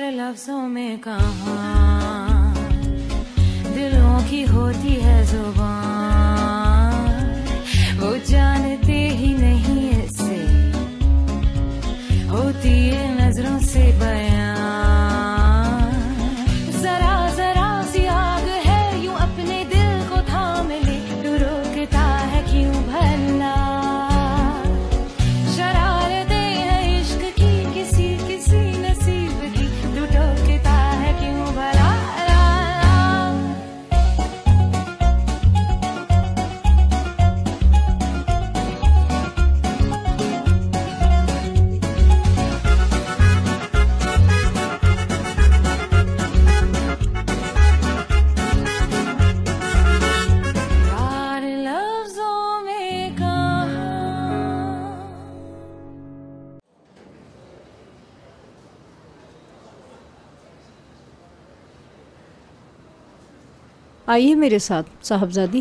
करार लफ्जों में कहाँ दिलों की होती है जुबान, वो जानते ही नहीं ऐसे होती है नजरों से बयान। जरा जरा सी आग है यूं अपने दिल को थाम ले, तू रोकता है क्यों भला। शरारतें हैं इश्क की किसी किसी नसीब की, तू टोकता है क्यों भला। आइए मेरे साथ साहबजादी।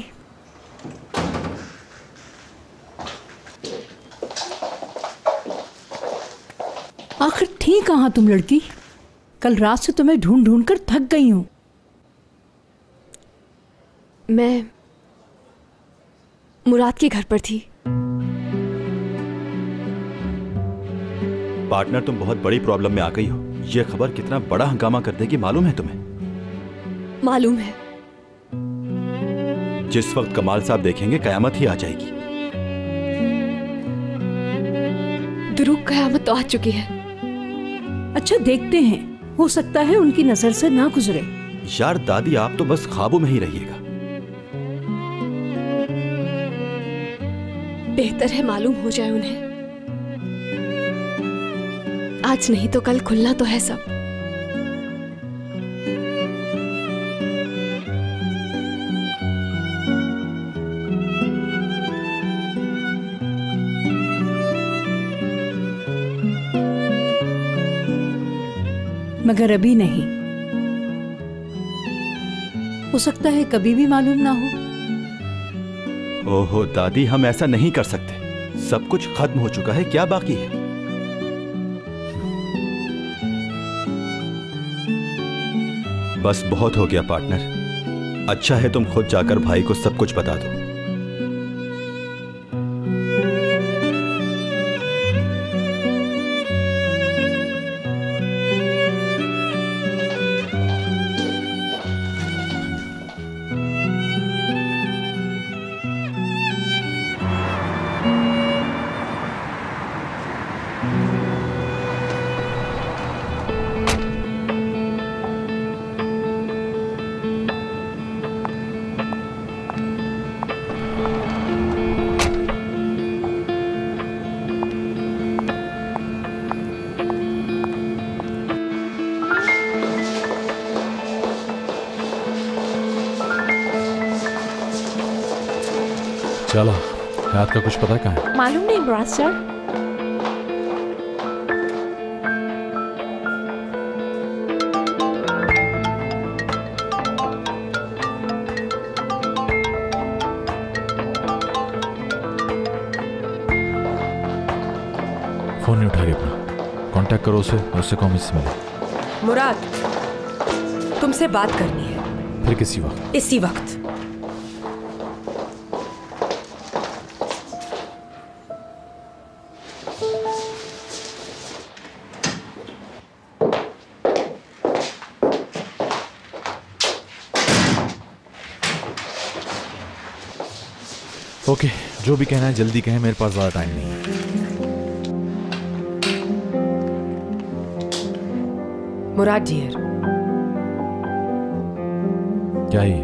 आखिर थी कहाँ तुम लड़की? कल रात से तुम्हें ढूंढ ढूंढ कर थक गई हूँ। मैं मुराद के घर पर थी। पार्टनर, तुम बहुत बड़ी प्रॉब्लम में आ गई हो। यह खबर कितना बड़ा हंगामा कर देगी मालूम है तुम्हें? मालूम है। जिस वक्त कमाल साहब देखेंगे कयामत ही आ जाएगी। दुरूग कयामत तो आ चुकी है। अच्छा देखते हैं, हो सकता है उनकी नजर से ना गुजरे। यार दादी, आप तो बस ख्वाबों में ही रहिएगा। बेहतर है मालूम हो जाए उन्हें। आज नहीं तो कल खुलना तो है सब। मगर अभी नहीं, हो सकता है कभी भी मालूम ना हो। ओहो दादी, हम ऐसा नहीं कर सकते। सब कुछ खत्म हो चुका है, क्या बाकी है? बस बहुत हो गया पार्टनर। अच्छा है तुम खुद जाकर भाई को सब कुछ बता दो। चलो, रात का कुछ पता कहाँ है? मालूम नहीं मुराद सर। फोन नहीं उठा रही अपना। कांटेक्ट करो उसे और उससे कहो मुझसे मिले। मुराद, तुमसे बात करनी है। फिर किसी वक्त? इसी वक्त। ओके, जो भी कहना है जल्दी कहें, मेरे पास ज्यादा टाइम नहीं है। मुराद डियर, क्या है?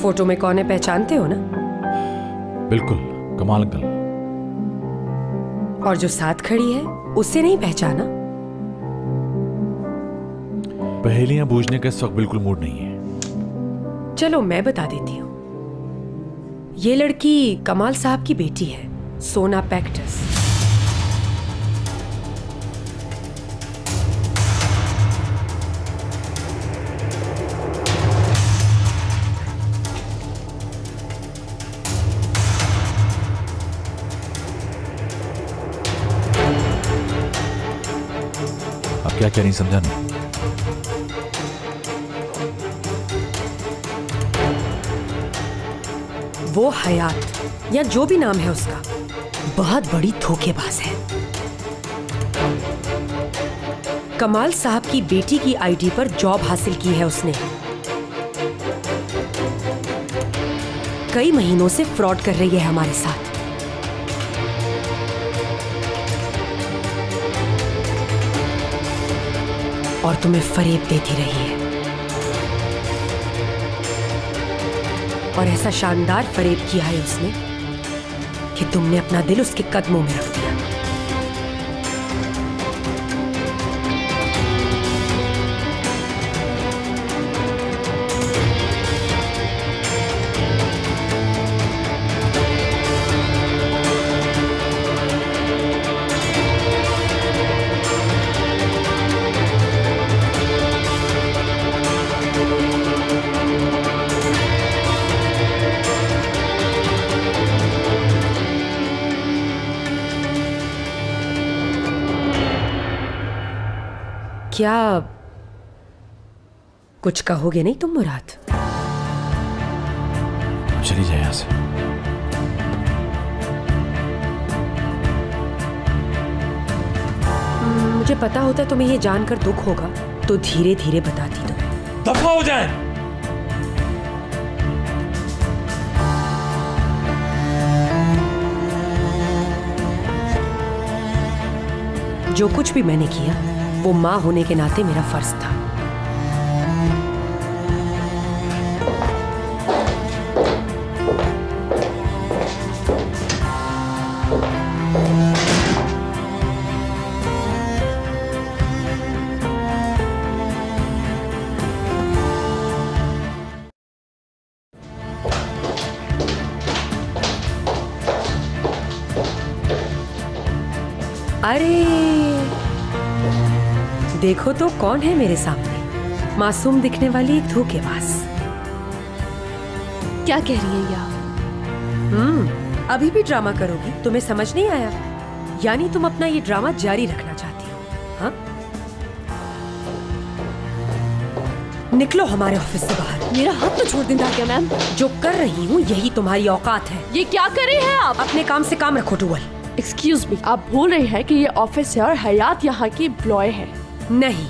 फोटो में कौन है पहचानते हो ना? बिल्कुल, कमाल अंकल। और जो साथ खड़ी है उससे नहीं पहचाना? पहेलियां बूझने का इस वक्त बिल्कुल मूड नहीं है। चलो मैं बता देती हूँ। ये लड़की कमाल साहब की बेटी है, सोना पैक्टस। क्या कह रही समझा नहीं। वो हयात या जो भी नाम है उसका बहुत बड़ी धोखेबाज है। कमाल साहब की बेटी की आईडी पर जॉब हासिल की है उसने। कई महीनों से फ्रॉड कर रही है हमारे साथ। और तुम्हें फरेब देती रही है। और ऐसा शानदार फरेब किया है उसने कि तुमने अपना दिल उसके कदमों में रख दिया। क्या कुछ कहोगे नहीं तुम मुराद? चली जाए यहां से। मुझे पता होता तुम्हें ये जानकर दुख होगा तो धीरे धीरे बताती तुम्हें। दफा हो जाए। जो कुछ भी मैंने किया वो मां होने के नाते मेरा फर्ज था। अरे देखो तो कौन है मेरे सामने, मासूम दिखने वाली एक धोखेबाज। क्या कह रही है या? अभी भी ड्रामा करोगी? तुम्हें समझ नहीं आया? यानी तुम अपना ये ड्रामा जारी रखना चाहती हो? हाँ? निकलो हमारे ऑफिस से बाहर। मेरा हाथ तो छोड़ देना क्या मैम? जो कर रही हूँ यही तुम्हारी औकात है। ये क्या कर रही है आप? अपने काम से काम रखो टूवल। एक्सक्यूज मी, आप भूल रही हैं कि ये ऑफिस है और हयात यहाँ की एम्प्लॉय है। नहीं,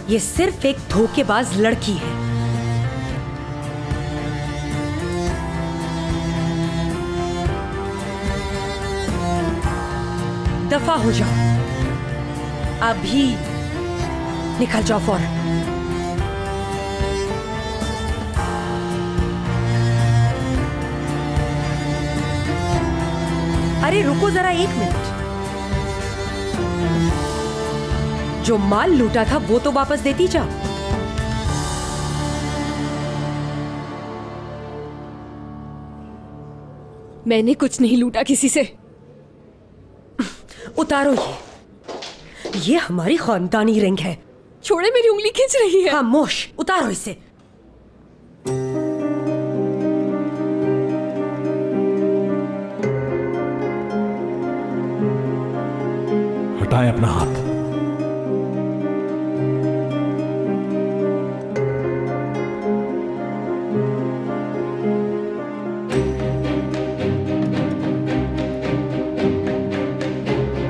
ये सिर्फ एक धोखेबाज लड़की है। दफा हो जाओ, अभी निकल जाओ फौरन। अरे रुको जरा 1 मिनट। जो माल लूटा था वो तो वापस देती जाओ। मैंने कुछ नहीं लूटा किसी से। उतारो ये हमारी खानदानी रिंग है। छोड़े, मेरी उंगली खींच रही है। खामोश, उतारो इसे। हटाएं अपना हाथ।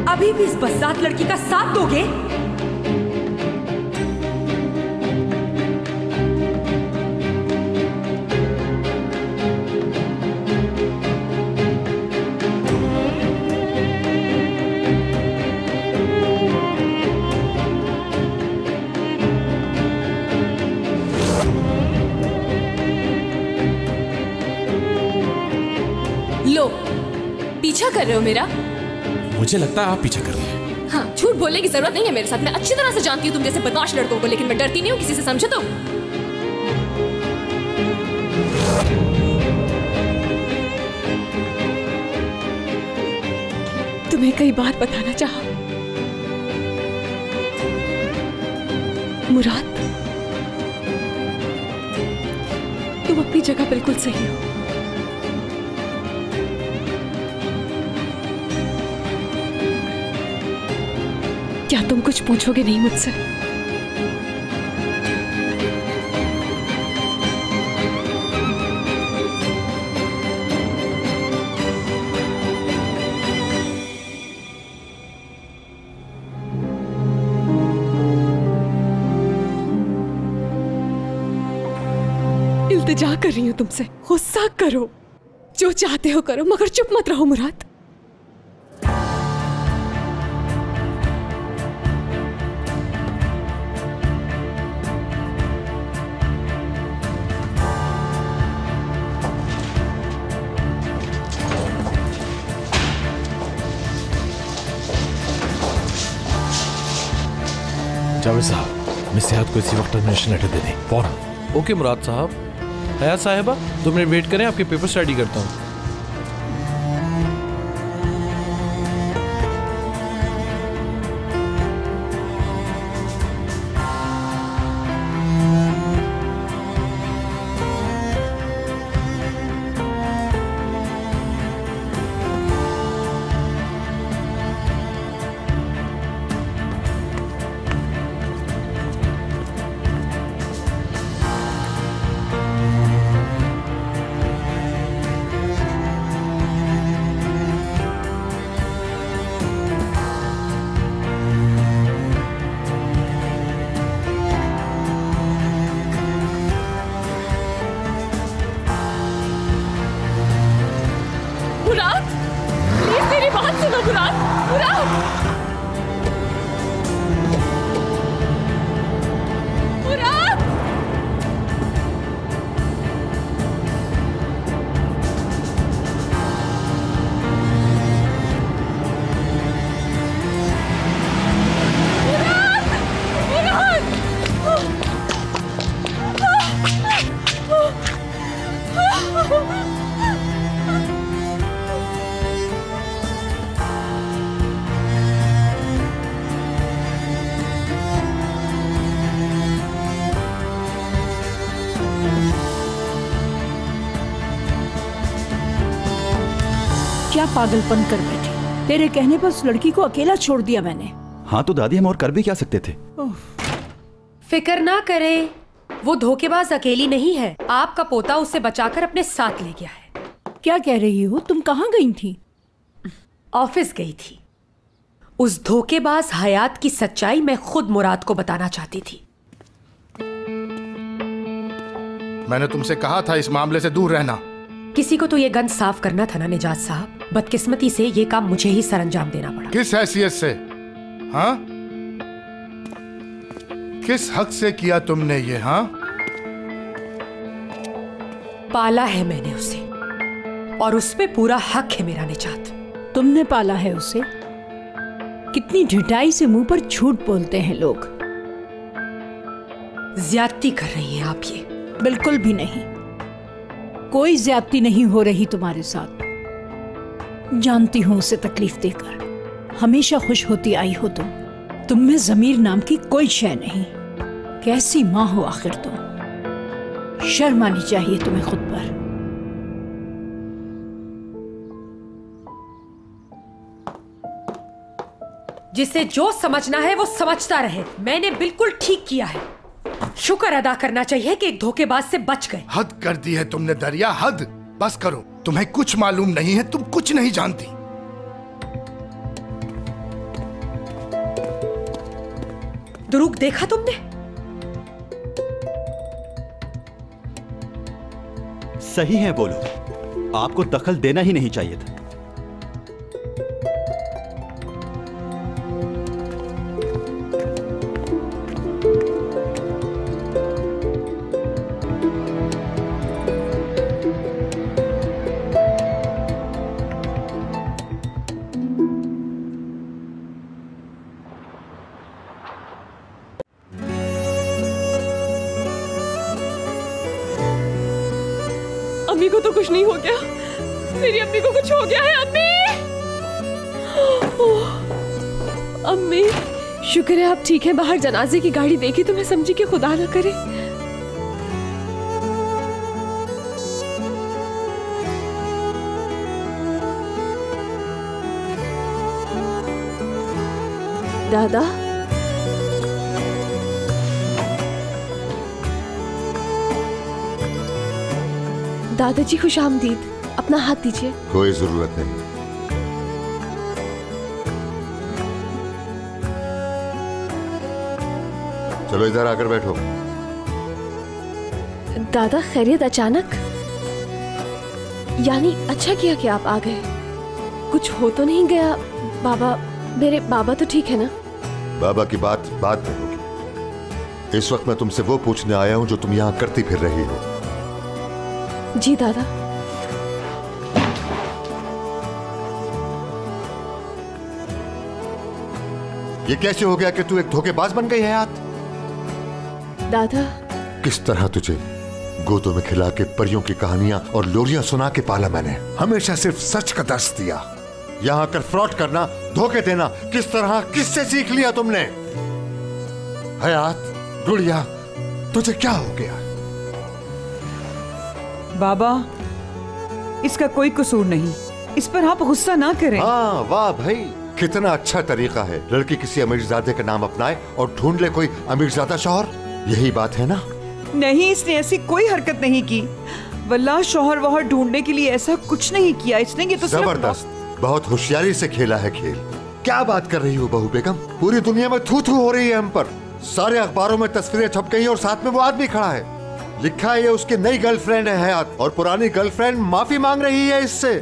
अभी भी इस बस्सात लड़की का साथ दोगे? लो, पीछा कर रहे हो मेरा? मुझे लगता है आप पीछा कर रही हैं। हाँ, झूठ बोलने की जरूरत नहीं है मेरे साथ। मैं अच्छी तरह से जानती हूँ तुम जैसे बदमाश लड़कों को, लेकिन मैं डरती नहीं हूँ किसी से, समझे? तो तुम्हें कई बार बताना चाहा, मुराद, तुम अपनी जगह बिल्कुल सही हो। क्या तुम कुछ पूछोगे नहीं मुझसे? इल्तिजा कर रही हूं तुमसे, गुस्सा करो, जो चाहते हो करो, मगर चुप मत रहो मुराद। जावेद साहब, मिस हयात को इसी वक्त टर्मिनेशन लेटर दे दें फौरन। ओके मुराद साहब। हयात साहिबा, 2 मिनट वेट करें, आपके पेपर्स रेडी करता हूँ। मुराद, प्लीज मेरी बात सुनो मुराद। मुराद, मुराद, क्या पागलपन कर बैठी? तेरे कहने पर उस लड़की को अकेला छोड़ दिया मैंने। हाँ तो दादी, हम और कर भी क्या सकते थे? फिक्र ना करे, वो धोखेबाज अकेली नहीं है, आपका पोता उसे बचाकर अपने साथ ले गया है। क्या कह रही हो? तुम कहाँ गई थी? ऑफिस गई थी। उस धोखेबाज हयात की सच्चाई मैं खुद मुराद को बताना चाहती थी। मैंने तुमसे कहा था इस मामले से दूर रहना। किसी को तो ये गंद साफ करना था ना निजात साहब। बदकिस्मती से ये काम मुझे ही सरअंजाम देना पड़ा। किस हैसियत से? हाँ, किस हक से किया तुमने ये? हाँ, पाला है मैंने उसे और उस पे पूरा हक है मेरा निजात। तुमने पाला है उसे? कितनी ढिठाई से मुंह पर झूठ बोलते हैं लोग। ज्यादती कर रही हैं आप ये। बिल्कुल भी नहीं, कोई ज्यादती नहीं हो रही तुम्हारे साथ। जानती हूं उसे तकलीफ देकर। हमेशा खुश होती आई हो तुम में जमीर नाम की कोई शय नहीं। कैसी माँ हो आखिर तुम? शर्म आनी चाहिए तुम्हें खुद पर। जिसे जो समझना है वो समझता रहे। मैंने बिल्कुल ठीक किया है। शुक्र अदा करना चाहिए कि एक धोखेबाज से बच गए। हद कर दी है तुमने दरिया, हद। बस करो, तुम्हें कुछ मालूम नहीं है, तुम कुछ नहीं जानती। दुरूग देखा तुमने? सही है, बोलो। आपको दखल देना ही नहीं चाहिए था। अम्मी को तो कुछ नहीं हो गया। मेरी अम्मी को कुछ हो गया है। अम्मी, अम्मी, शुक्र है आप ठीक है। बाहर जनाजे की गाड़ी देखी तो मैं समझी कि खुदा ना करे। दादा, दादाजी खुश आमदीद, अपना हाथ दीजिए। कोई जरूरत नहीं। चलो इधर आकर बैठो। दादा खैरियत अचानक? यानी अच्छा किया कि आप आ गए। कुछ हो तो नहीं गया? बाबा, मेरे बाबा तो ठीक है ना? बाबा की बात बाद में होगी। इस वक्त मैं तुमसे वो पूछने आया हूं जो तुम यहां करती फिर रही हो। जी दादा। ये कैसे हो गया कि तू एक धोखेबाज बन गई है याद? दादा, किस तरह तुझे गोदों में खिला के परियों की कहानियां और लोरियां सुना के पाला मैंने। हमेशा सिर्फ सच का दर्श दिया। यहां आकर फ्रॉड करना, धोखे देना किस तरह, किससे सीख लिया तुमने? हयात, गुड़िया, तुझे क्या हो गया? बाबा, इसका कोई कसूर नहीं, इस पर आप गुस्सा ना करें। हाँ, वाह भाई, कितना अच्छा तरीका है। लड़की किसी अमीरजादे का नाम अपनाए और ढूंढ ले कोई अमीरजादा शौहर। यही बात है ना? नहीं, इसने ऐसी कोई हरकत नहीं की। वल्लाह शौहर वौहर ढूंढने के लिए ऐसा कुछ नहीं किया इसने। ये तो जबरदस्त, बहुत होशियारी से खेला है खेल। क्या बात कर रही हो बहू बेगम? पूरी दुनिया में थू थू हो रही है हम पर। सारे अखबारों में तस्वीरें छप गई और साथ में वो आदमी खड़ा है। लिखा है ये उसकी नई गर्लफ्रेंड है हयात, और पुरानी गर्लफ्रेंड माफी मांग रही है इससे।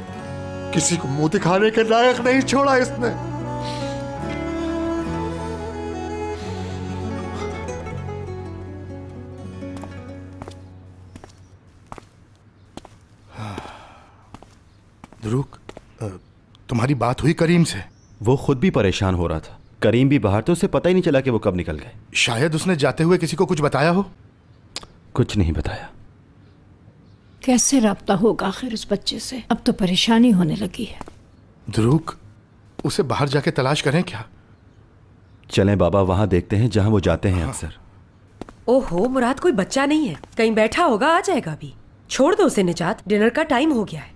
किसी को मुंह दिखाने के लायक नहीं छोड़ा इसने। ध्रुव, तुम्हारी बात हुई करीम से? वो खुद भी परेशान हो रहा था। करीम भी बाहर, तो उसे पता ही नहीं चला कि वो कब निकल गए। शायद उसने जाते हुए किसी को कुछ बताया हो। कुछ नहीं बताया। कैसे राब्ता होगा आखिर उस बच्चे से? अब तो परेशानी होने लगी है। ध्रुव, उसे बाहर जाके तलाश करें क्या? चलें बाबा, वहां देखते हैं जहां वो जाते हैं अक्सर। ओहो मुराद, कोई बच्चा नहीं है, कहीं बैठा होगा, आ जाएगा अभी। छोड़ दो उसे निजात, डिनर का टाइम हो गया है।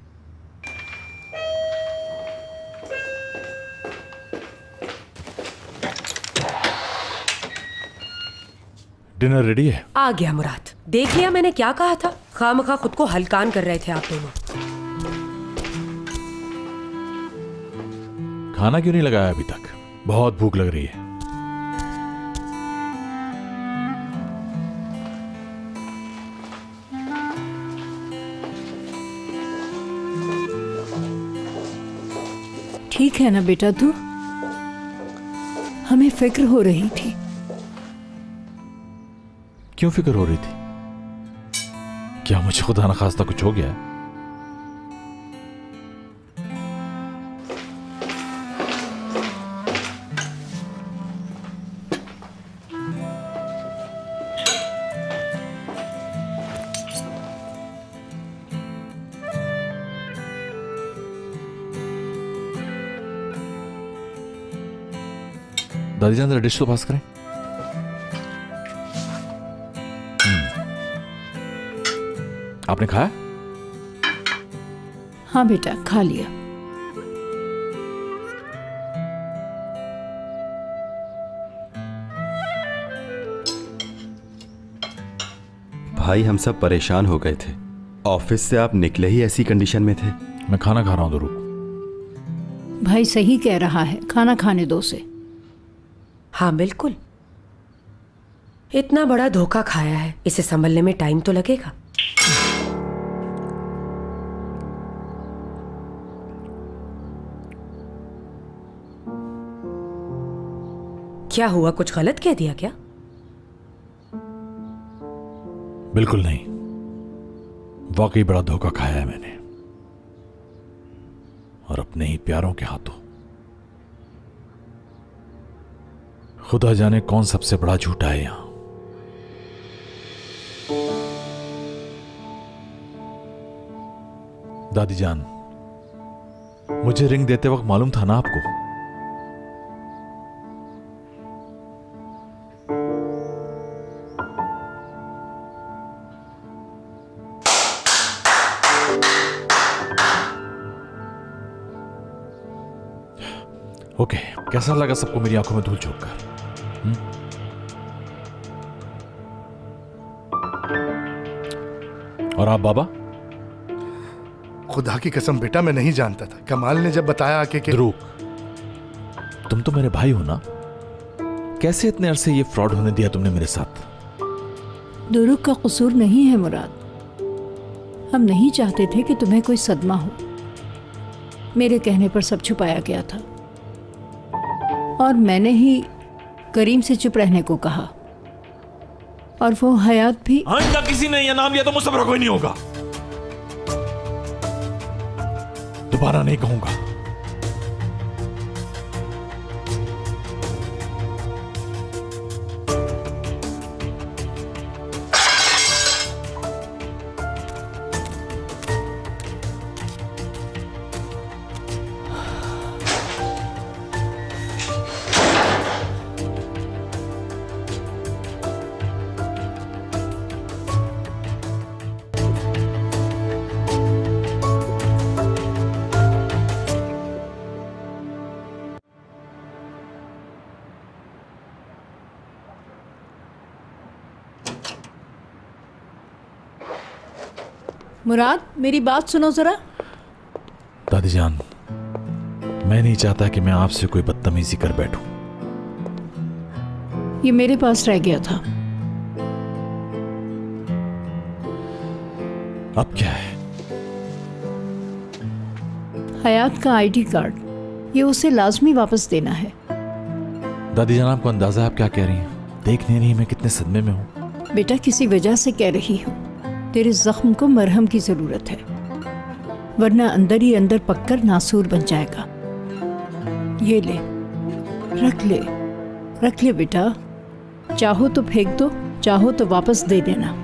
डिनर रेडी है? आ गया मुराद। देख लिया मैंने क्या कहा था? खामखा खुद को हलकान कर रहे थे आप दोनों। खाना क्यों नहीं लगाया अभी तक? बहुत भूख लग रही है। ठीक है ना बेटा तू? हमें फिक्र हो रही थी। क्यों फिक्र हो रही थी? क्या मुझे खुदा न खास्ता कुछ हो गया है? दादी जान जरा डिश तो पास करें। आपने खाया? हाँ बेटा, खा लिया। भाई, हम सब परेशान हो गए थे। ऑफिस से आप निकले ही ऐसी कंडीशन में थे। मैं खाना खा रहा हूं ध्रुव। भाई सही कह रहा है, खाना खाने दो से। हाँ बिल्कुल, इतना बड़ा धोखा खाया है, इसे संभलने में टाइम तो लगेगा। क्या हुआ, कुछ गलत कह दिया क्या? बिल्कुल नहीं, वाकई बड़ा धोखा खाया है मैंने, और अपने ही प्यारों के हाथों। खुदा जाने कौन सबसे बड़ा झूठा है यहां। दादी जान, मुझे रिंग देते वक्त मालूम था ना आपको? ओके, कैसा लगा सबको मेरी आंखों में धूल झोंक कर? और आप बाबा, खुदा की कसम बेटा, मैं नहीं जानता था। कमाल ने जब बताया आके कि ध्रुव, तुम तो मेरे भाई हो ना, कैसे इतने अरसे ये फ्रॉड होने दिया तुमने मेरे साथ? दुरुक का कसूर नहीं है मुराद। हम नहीं चाहते थे कि तुम्हें कोई सदमा हो। मेरे कहने पर सब छुपाया गया था और मैंने ही करीम से चुप रहने को कहा, और वो हयात भी। आइंदा किसी ने यह नाम लिया तो मुझसे कोई नहीं होगा, दोबारा नहीं कहूंगा। मुराद, मेरी बात सुनो जरा। दादी जान, मैं नहीं चाहता कि मैं आपसे कोई बदतमीजी कर बैठूं। ये मेरे पास रह गया था। अब क्या है? हयात का आईडी कार्ड, ये उसे लाजमी वापस देना है। दादी जान, आपको अंदाजा आप क्या कह रही हैं? देख नहीं रही मैं कितने सदमे में हूं? बेटा, किसी वजह से कह रही हूं। तेरे जख्म को मरहम की जरूरत है, वरना अंदर ही अंदर पककर नासूर बन जाएगा। ये ले, रख ले बेटा। चाहो तो फेंक दो, चाहो तो वापस दे देना।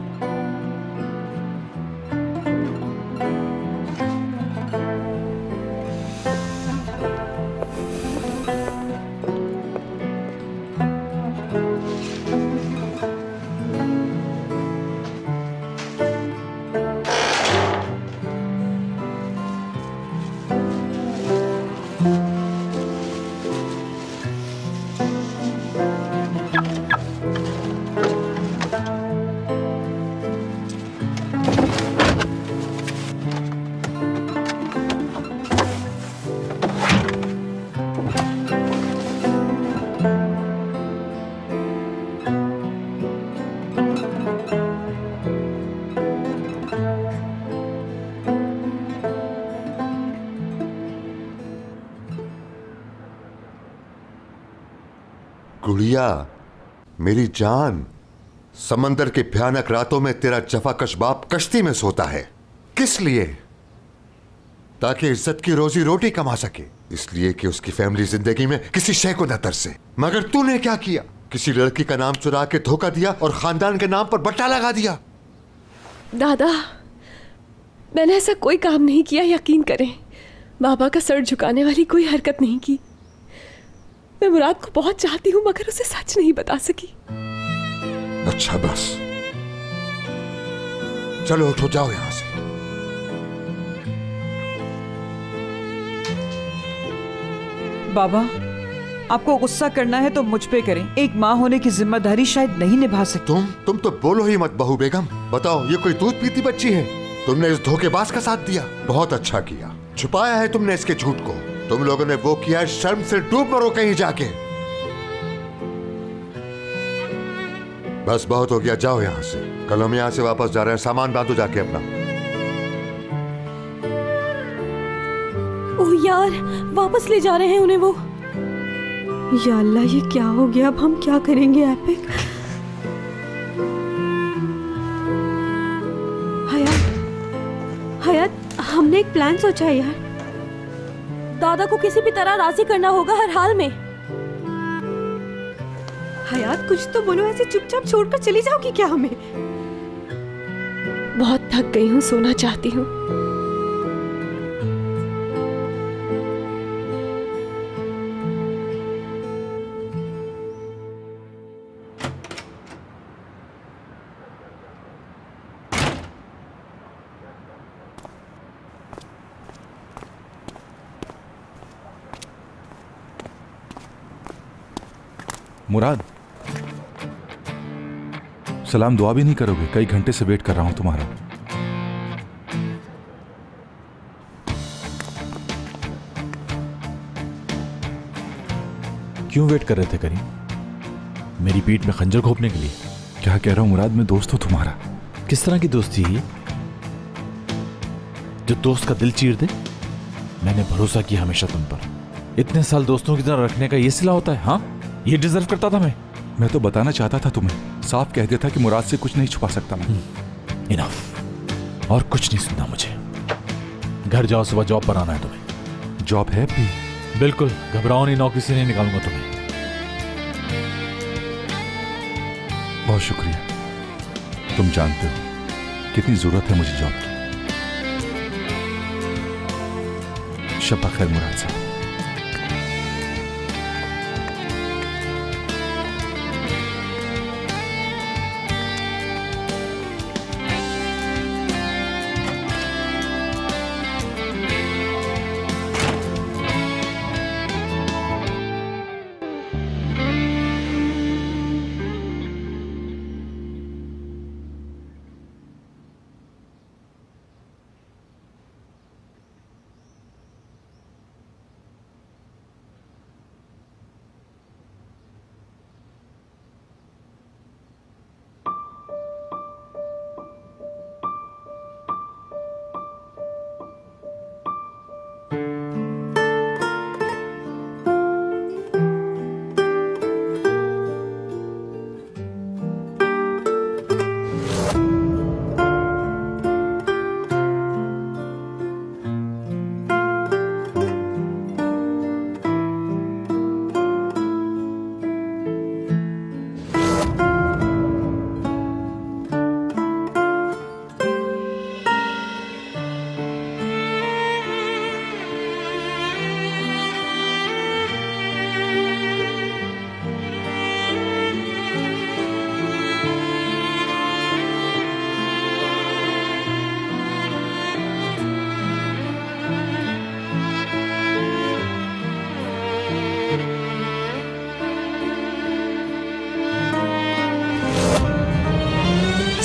गुड़िया, मेरी जान, समंदर की भयानक रातों में तेरा जफाकश बाप कश्ती में सोता है। किस लिए? ताकि इज्जत की रोजी रोटी कमा सके, इसलिए कि उसकी फैमिली जिंदगी में किसी शय को न तरसे। मगर तूने क्या किया? किसी लड़की का नाम चुरा के धोखा दिया और खानदान के नाम पर बट्टा लगा दिया। दादा, मैंने ऐसा कोई काम नहीं किया, यकीन करें। बाबा का सर झुकाने वाली कोई हरकत नहीं की। मैं मुराद को बहुत चाहती हूँ, मगर उसे सच नहीं बता सकी। अच्छा बस, चलो उठो, जाओ यहां से। बाबा, आपको गुस्सा करना है तो मुझ पे करें। एक माँ होने की जिम्मेदारी शायद नहीं निभा सकती। तुम तो बोलो ही मत बहू बेगम। बताओ, ये कोई दूध पीती बच्ची है? तुमने इस धोखेबाज का साथ दिया। बहुत अच्छा किया, छुपाया है तुमने इसके झूठ को। तुम लोगों ने वो किया, शर्म से डूब मरो कहीं जाके। बस बहुत हो गया, जाओ यहां से। कल हम यहां से वापस जा रहे हैं, सामान बांधो जाके अपना। ओह यार, वापस ले जा रहे हैं उन्हें वो। या अल्लाह, ये क्या हो गया? अब हम क्या करेंगे? एपिक, हयात, हमने एक प्लान सोचा है यार। दादा को किसी भी तरह राजी करना होगा, हर हाल में। हयात, कुछ तो बोलो, ऐसे चुपचाप छोड़कर चली जाओगी क्या हमें? बहुत थक गई हूँ, सोना चाहती हूँ। मुराद, सलाम दुआ भी नहीं करोगे? कई घंटे से वेट कर रहा हूं तुम्हारा। क्यों वेट कर रहे थे करीम? मेरी पीठ में खंजर घोंपने के लिए? क्या कह रहा हूं मुराद, मैं दोस्त हूं तुम्हारा। किस तरह की दोस्ती है ये जो दोस्त का दिल चीर दे? मैंने भरोसा किया हमेशा तुम पर। इतने साल दोस्तों की तरह रखने का ये सिला होता है? हाँ, ये डिजर्व करता था मैं तो बताना चाहता था तुम्हें, साफ कह देता कि मुराद से कुछ नहीं छुपा सकता मैं। इनफ, और कुछ नहीं सुनना मुझे। घर जाओ, सुबह जॉब पर आना है तुम्हें। जॉब है भी? बिल्कुल, घबराओ नहीं, नौकरी से नहीं निकालूंगा तुम्हें। बहुत शुक्रिया, तुम जानते हो कितनी जरूरत है मुझे जॉब की। शब्बा खैर मुराद साहब।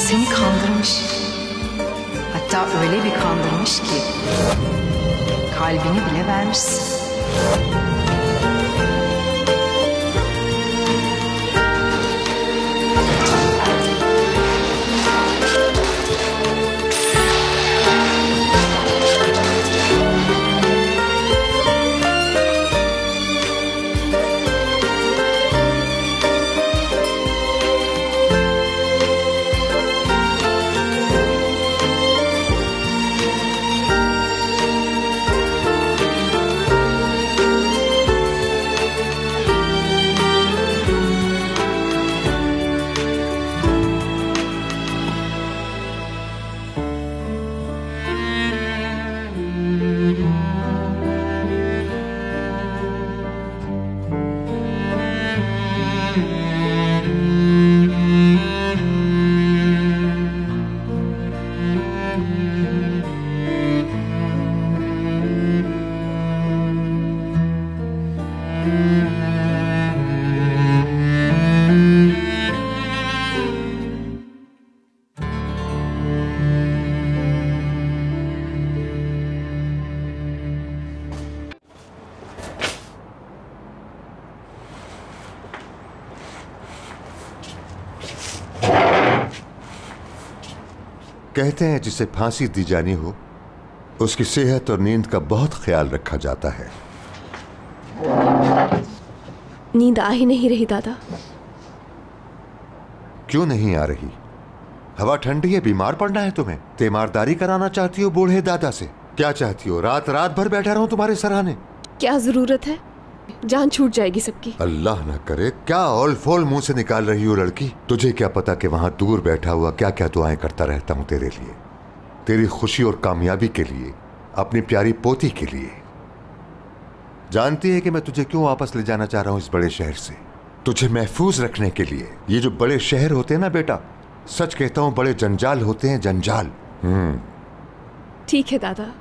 Seni kandırmış. Hatta öyle bir kandırmış ki kalbini bile vermişsin. कहते हैं जिसे फांसी दी जानी हो उसकी सेहत और नींद का बहुत ख्याल रखा जाता है। नींद आ ही नहीं रही दादा। क्यों नहीं आ रही? हवा ठंडी है, बीमार पड़ना है तुम्हें? तीमारदारी कराना चाहती हो बूढ़े दादा से? क्या चाहती हो, रात रात भर बैठा रहूं तुम्हारे सराहने? क्या जरूरत है, जान छूट जाएगी सबकी। अल्लाह ना करे, क्या ओल फोल मुंह से निकाल रही हो लड़की? तुझे क्या पता कि वहां दूर बैठा हुआ क्या क्या दुआएं करता रहता हूं तेरे लिए, तेरी खुशी और कामयाबी के लिए, अपनी प्यारी पोती के लिए। जानती है कि मैं तुझे क्यों वापस ले जाना चाह रहा हूं इस बड़े शहर से? तुझे महफूज रखने के लिए। ये जो बड़े शहर होते हैं ना बेटा, सच कहता हूं बड़े जंजाल होते हैं, जंजाल। ठीक है दादा,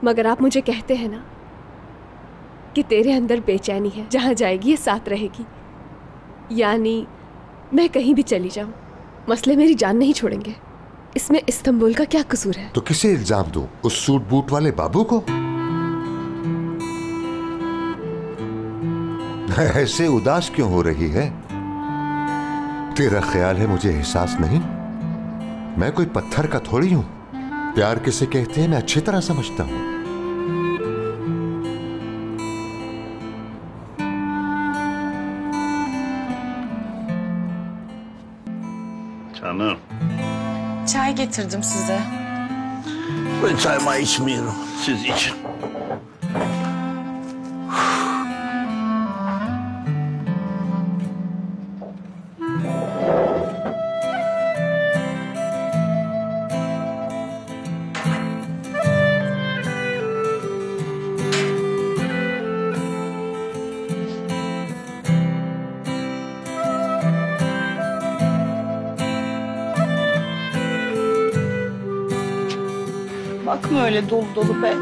मगर आप मुझे कहते हैं ना कि तेरे अंदर बेचैनी है, जहां जाएगी ये साथ रहेगी। यानी मैं कहीं भी चली जाऊं, मसले मेरी जान नहीं छोड़ेंगे। इसमें इस्तांबुल का क्या कसूर है? तो किसे इल्जाम दूं? उस सूट बूट वाले बाबू को? ऐसे उदास क्यों हो रही है? तेरा ख्याल है मुझे एहसास नहीं? मैं कोई पत्थर का थोड़ी हूं। प्यार किसे कहते हैं मैं अच्छी तरह समझता हूं। Canım. Çay getirdim size. Ben çayımı içmiyorum. Siz için. Bakma öyle dolu dolu be.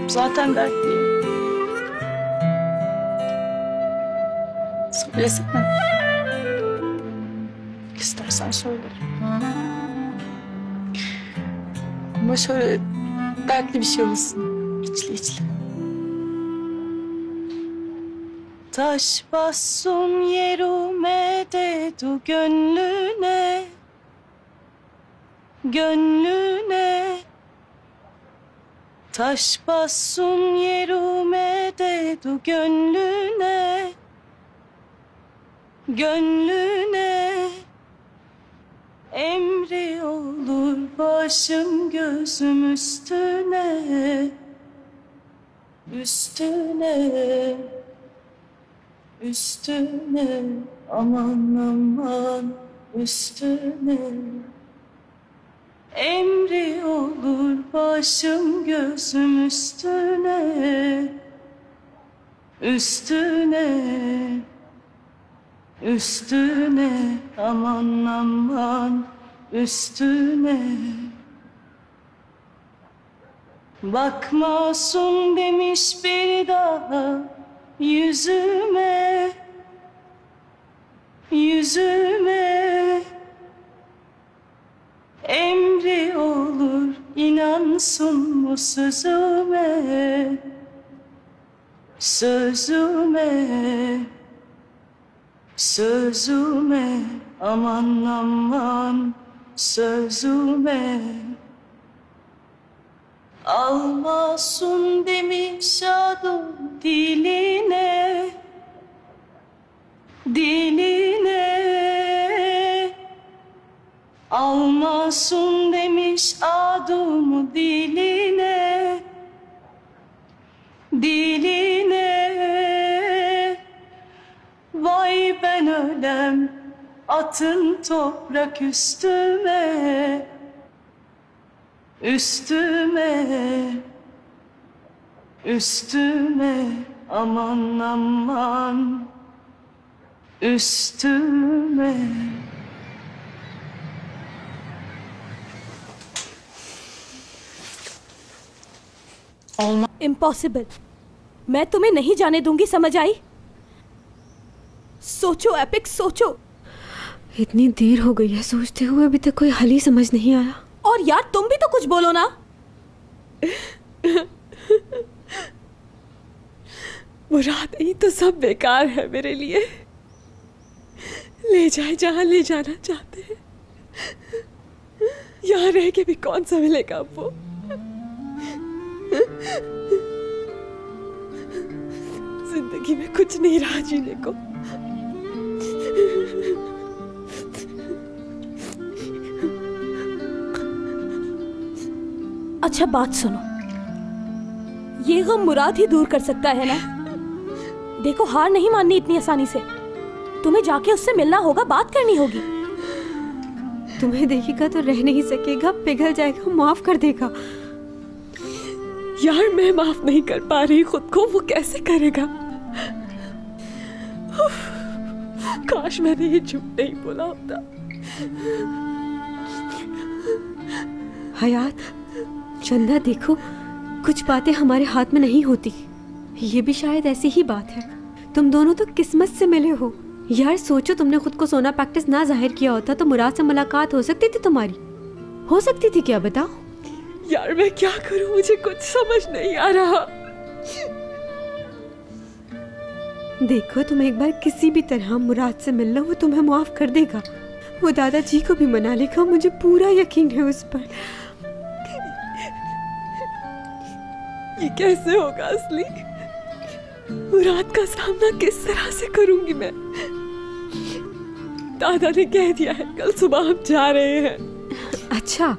Zaten dertliyim. Söylesene. İstersen söyle. Ama şöyle dertli bir şey olsun. İçli içli. Taş bassın yerime dedu gönlüne. Gönlüne. Taş bassın yerime dedu gönlüne. Gönlüne. Emri olur başım gözüm üstüne. Üstüne. Üstüne. Aman aman üstüne. Emri olur başım gözüm üstüne. Üstüne. Üstüne. Aman aman üstüne. Bakmasın demiş bir daha yüzüme. Yüzüme. Emri olur inansın bu sözüme. Sözüme. Sözüme. Aman aman sözüme. Almasın demiş adım diline. Diline. Almasın demiş adımı diline. Diline. Vay ben ölem atın toprak üstüme. Üstüme. Üstüme. Aman aman üstüme. Impossible. मैं तुम्हें नहीं जाने दूंगी, समझ आई? सोचो epic, सोचो। इतनी देर हो गई है सोचते हुए, अभी तक कोई हल ही समझ नहीं आया। और यार तुम भी तो कुछ बोलो ना। मुराद नहीं तो सब बेकार है मेरे लिए। ले जाए जहां ले जाना चाहते हैं। यहाँ रह के भी कौन सा मिलेगा वो। जिंदगी में कुछ नहीं रहा जीने को। अच्छा बात सुनो, ये गम मुराद ही दूर कर सकता है ना। देखो हार नहीं माननी इतनी आसानी से। तुम्हें जाके उससे मिलना होगा, बात करनी होगी। तुम्हें देखेगा तो रह नहीं सकेगा, पिघल जाएगा, माफ कर देगा। यार मैं माफ नहीं कर पा रही खुद को, वो कैसे करेगा। काश मैंने ये झूठ नहीं बोला होता। हयात, चंदा देखो, कुछ बातें हमारे हाथ में नहीं होती। ये भी शायद ऐसी ही बात है। तुम दोनों तो किस्मत से मिले हो। यार सोचो, तुमने खुद को सोना प्रैक्टिस ना जाहिर किया होता तो मुराद से मुलाकात हो सकती थी तुम्हारी। हो सकती थी क्या, बताओ। यार मैं क्या करूं, मुझे कुछ समझ नहीं आ रहा। देखो तुम एक बार किसी भी तरह मुराद से मिल लो, वो तुम्हें माफ कर देगा। वो दादाजी को भी मना लेगा, मुझे पूरा यकीन है उस पर। ये कैसे होगा असली? मुराद का सामना किस तरह से करूंगी मैं? दादा ने कह दिया है कल सुबह हम जा रहे हैं। अच्छा,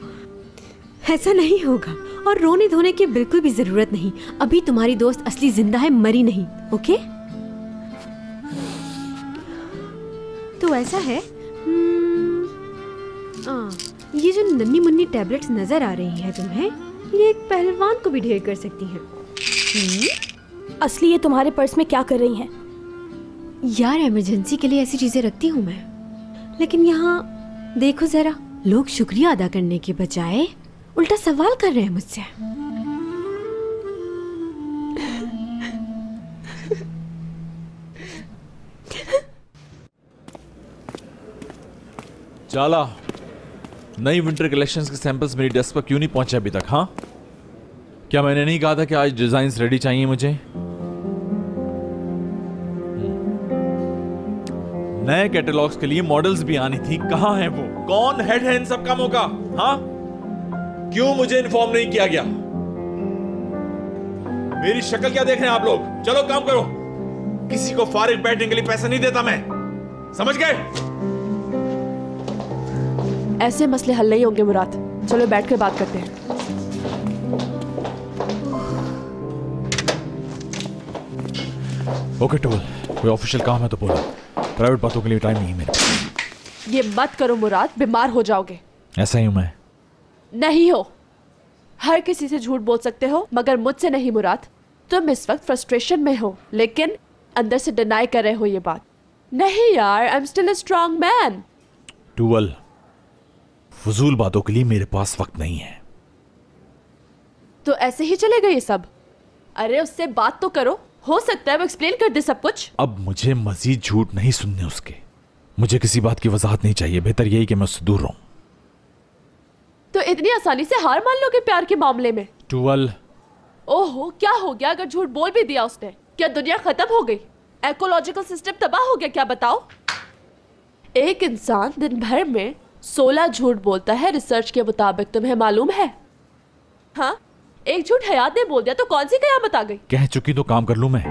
ऐसा नहीं होगा और रोने धोने की बिल्कुल भी जरूरत नहीं। अभी तुम्हारी दोस्त असली जिंदा है, मरी नहीं। ओके? तो ऐसा है, ये जो नन्ही मुन्नी टैबलेट्स नजर आ रही हैं तुम्हें, ये एक पहलवान को भी ढेर कर सकती हैं। असली ये तुम्हारे पर्स में क्या कर रही हैं? यार इमरजेंसी के लिए ऐसी चीजें रखती हूँ मैं, लेकिन यहाँ देखो जरा, लोग शुक्रिया अदा करने के बजाय उल्टा सवाल कर रहे हैं मुझसे। चाला, नई विंटर कलेक्शंस के सैंपल्स मेरी डेस्क पर क्यों नहीं पहुंचे अभी तक? हाँ, क्या मैंने नहीं कहा था कि आज डिजाइन्स रेडी चाहिए मुझे? नए कैटलॉग्स के लिए मॉडल्स भी आनी थी, कहां है वो? कौन हेड है इन सब कामों का? हाँ, क्यों मुझे इन्फॉर्म नहीं किया गया? मेरी शक्ल क्या देख रहे हैं आप लोग? चलो काम करो, किसी को फारिग बैठने के लिए पैसा नहीं देता मैं, समझ गए? ऐसे मसले हल नहीं होंगे मुराद, चलो बैठ कर बात करते हैं। ओके टुवल, कोई ऑफिशियल काम है तो बोलो, प्राइवेट बातों के लिए टाइम नहीं है मेरे पास। ये मत करो मुराद, बीमार हो जाओगे। ऐसा ही हूं मैं। नहीं हो, हर किसी से झूठ बोल सकते हो मगर मुझसे नहीं मुराद। तुम इस वक्त फ्रस्ट्रेशन में हो लेकिन अंदर से डिनाई कर रहे हो ये बात। नहीं यार, I am still a strong man. टुवल, फजूल बातों के लिए मेरे पास वक्त नहीं है। तो ऐसे ही चलेगा ये सब? अरे उससे बात तो करो, हो सकता है वो एक्सप्लेन कर दे सब कुछ। अब मुझे मजीद झूठ नहीं सुनने उसके, मुझे किसी बात की वजाहत नहीं चाहिए। बेहतर यही कि मैं उससे दूर रहूं। तो इतनी आसानी से हार मान लोगे प्यार के मामले में? टुवल, ओहो, क्या हो गया अगर झूठ बोल भी दिया उसने? क्या दुनिया खत्म हो गई? इकोलॉजिकल सिस्टम तबाह हो गया क्या? बताओ। एक इंसान दिन भर में 16 झूठ बोलता है रिसर्च के मुताबिक, तुम्हें मालूम है? हाँ, एक झूठ हयात ने बोल दिया तो कौन सी कयामत आ गई? कह चुकी तो काम कर लूं मैं।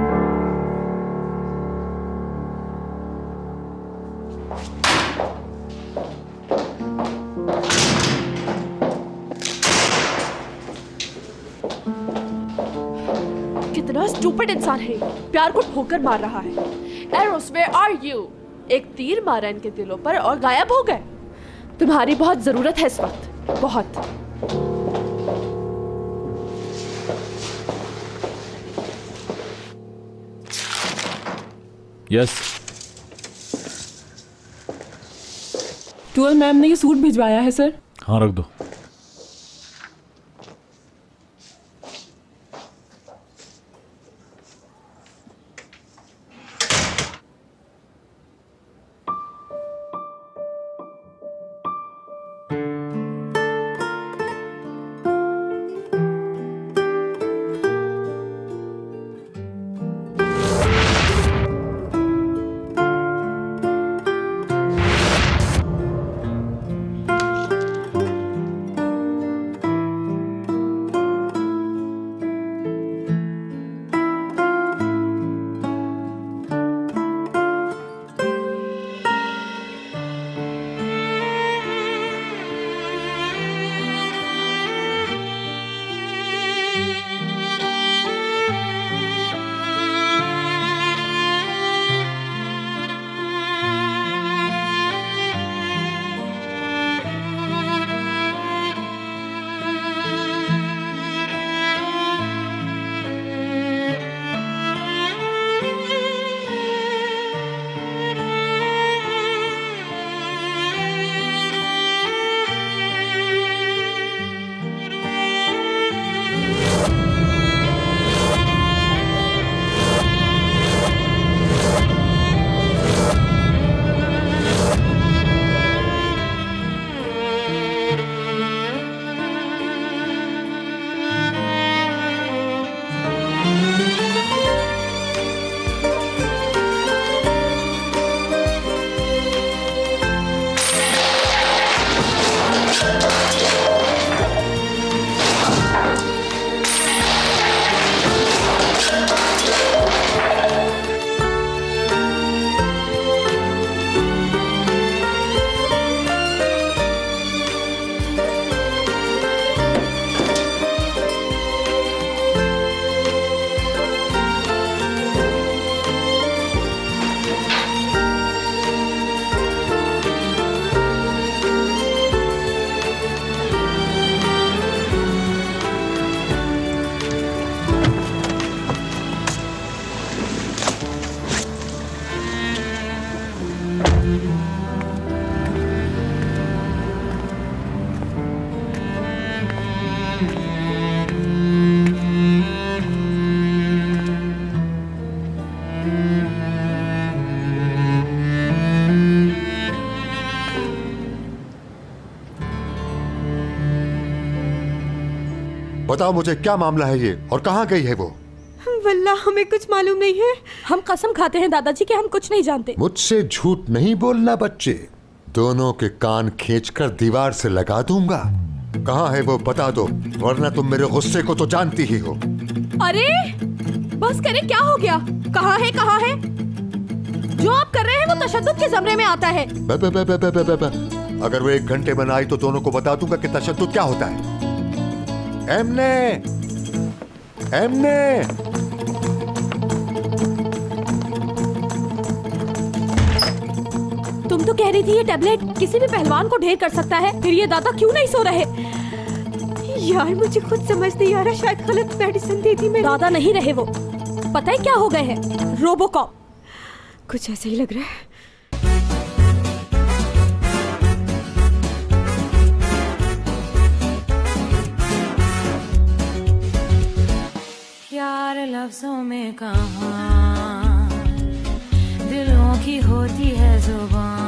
कितना स्टूपिड इंसान है, प्यार को ठोकर मार रहा है। Arrows, where are you? एक तीर मारा इनके दिलों पर और गायब हो गए। तुम्हारी बहुत जरूरत है इस वक्त, बहुत। यस। टुवल मैम ने ये सूट भिजवाया है सर। हाँ, रख दो। बताओ मुझे क्या मामला है ये और कहाँ गई है वो? वल्लाह हमें कुछ मालूम नहीं है। हम कसम खाते हैं दादाजी कि हम कुछ नहीं जानते। मुझसे झूठ नहीं बोलना बच्चे, दोनों के कान खींचकर दीवार से लगा दूंगा। कहाँ है वो बता दो, वरना तुम मेरे गुस्से को तो जानती ही हो। अरे बस करें, क्या हो गया? कहाँ है कहाँ है? जो आप कर रहे हैं वो तशद्दुद के ज़मरे में आता है। अगर वो 1 घंटे में आई तो दोनों को बता दूंगा कि तशद्दुद क्या होता है। एमने तुम तो कह रही थी ये टैबलेट किसी भी पहलवान को ढेर कर सकता है, फिर ये दादा क्यों नहीं सो रहे? यार मुझे खुद समझ नहीं आ रहा, शायद गलत मेडिसिन दी थी मैंने। दादा नहीं रहे वो, पता है क्या हो गए हैं? रोबोकॉप। कुछ ऐसा ही लग रहा है। यार लफ्जों में कहाँ दिलों की होती है जुबान।